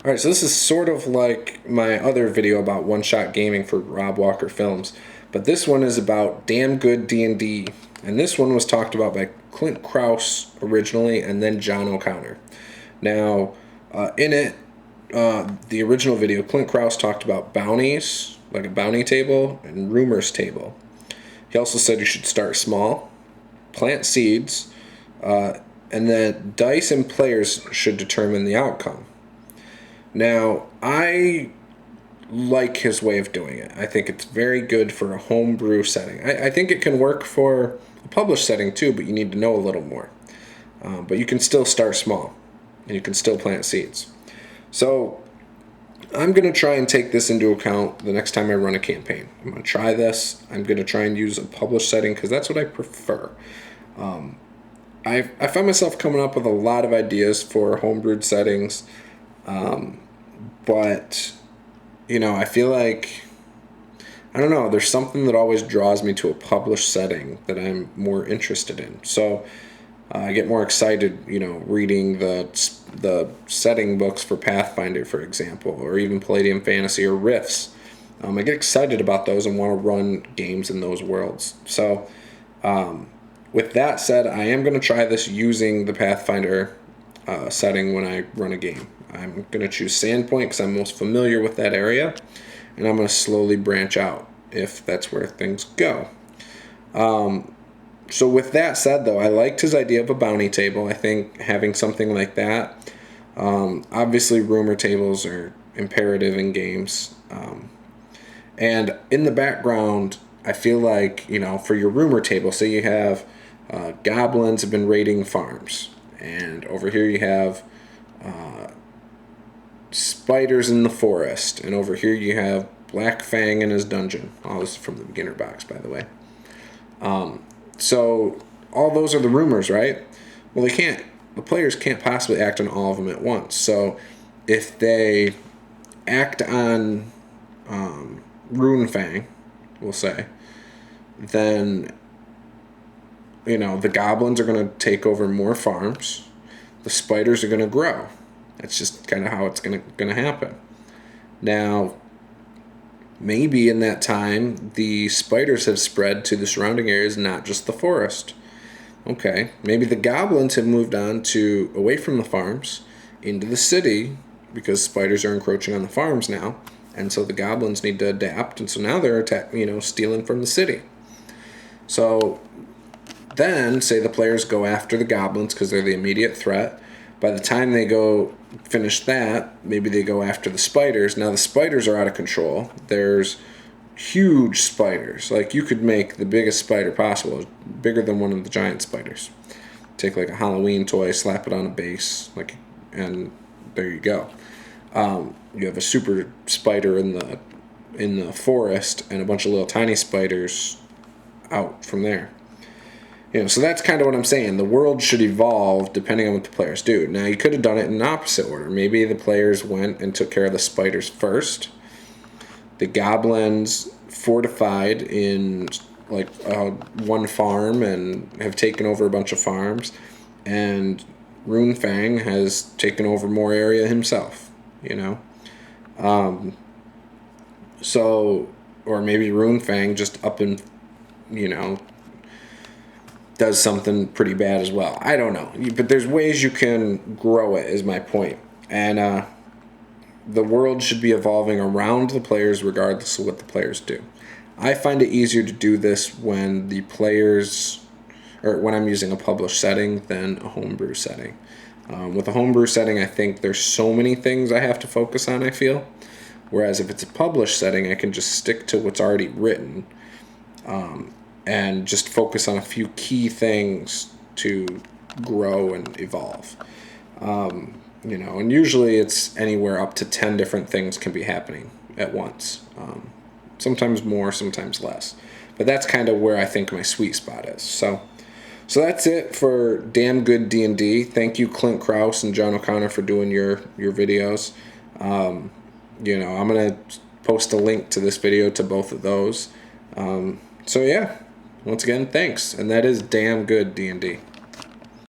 All right, so this is sort of like my other video about one-shot gaming for Rob Walker Films, but this one is about Damn Good D&D, and this one was talked about by Clint Krause originally, and then John O'Connor. Now, in it, the original video, Clint Krause talked about bounties, like a bounty table, and rumors table. He also said you should start small, plant seeds, and then dice and players should determine the outcome. Now, I like his way of doing it. I think it's very good for a homebrew setting. I think it can work for a published setting too, but you need to know a little more. But you can still start small, and you can still plant seeds. So I'm going to try and take this into account the next time I run a campaign. I'm going to try this. I'm going to try and use a published setting because that's what I prefer. I find myself coming up with a lot of ideas for homebrewed settings. But, I feel like, I don't know, there's something that always draws me to a published setting that I'm more interested in. So I get more excited, reading the setting books for Pathfinder, for example, or even Palladium Fantasy or Rifts. I get excited about those and want to run games in those worlds. So with that said, I am going to try this using the Pathfinder setting when I run a game. I'm going to choose Sandpoint because I'm most familiar with that area, and I'm going to slowly branch out if that's where things go. So with that said, though, I liked his idea of a bounty table. I think having something like that, obviously rumor tables are imperative in games. And in the background, I feel like, for your rumor table, say you have goblins have been raiding farms, and over here you have spiders in the forest, and over here you have Black Fang in his dungeon. All this is from the beginner box, by the way. So all those are the rumors, right? Well, the players can't possibly act on all of them at once. So if they act on Rune Fang, we'll say, then the goblins are going to take over more farms. The spiders are going to grow. That's just kind of how it's going to happen. Now, maybe in that time, the spiders have spread to the surrounding areas, not just the forest. Okay, maybe the goblins have moved on to away from the farms into the city because spiders are encroaching on the farms now, and so the goblins need to adapt, and so now they're stealing from the city. So then, say the players go after the goblins because they're the immediate threat. By the time they go finish that, maybe they go after the spiders. Now the spiders are out of control. There's huge spiders. Like, you could make the biggest spider possible, bigger than one of the giant spiders. Take like a Halloween toy, slap it on a base, and there you go. You have a super spider in the forest and a bunch of little tiny spiders out from there. So that's kind of what I'm saying. The world should evolve depending on what the players do. Now, you could have done it in an opposite order. Maybe the players went and took care of the spiders first. The goblins fortified in one farm and have taken over a bunch of farms. And Rune Fang has taken over more area himself, or maybe Rune Fang just up and, does something pretty bad as well. I don't know. But there's ways you can grow it, is my point. And the world should be evolving around the players regardless of what the players do. I find it easier to do this when the players, or when I'm using a published setting than a homebrew setting. With a homebrew setting, I think there's so many things I have to focus on, I feel. Whereas if it's a published setting, I can just stick to what's already written. And just focus on a few key things to grow and evolve. And usually it's anywhere up to 10 different things can be happening at once. Sometimes more, sometimes less. But that's kind of where I think my sweet spot is. So that's it for Damn Good D&D. Thank you, Clint Krause and John O'Connor, for doing your videos. I'm going to post a link to this video to both of those. So yeah. Once again, thanks. And that is Damn Good D&D.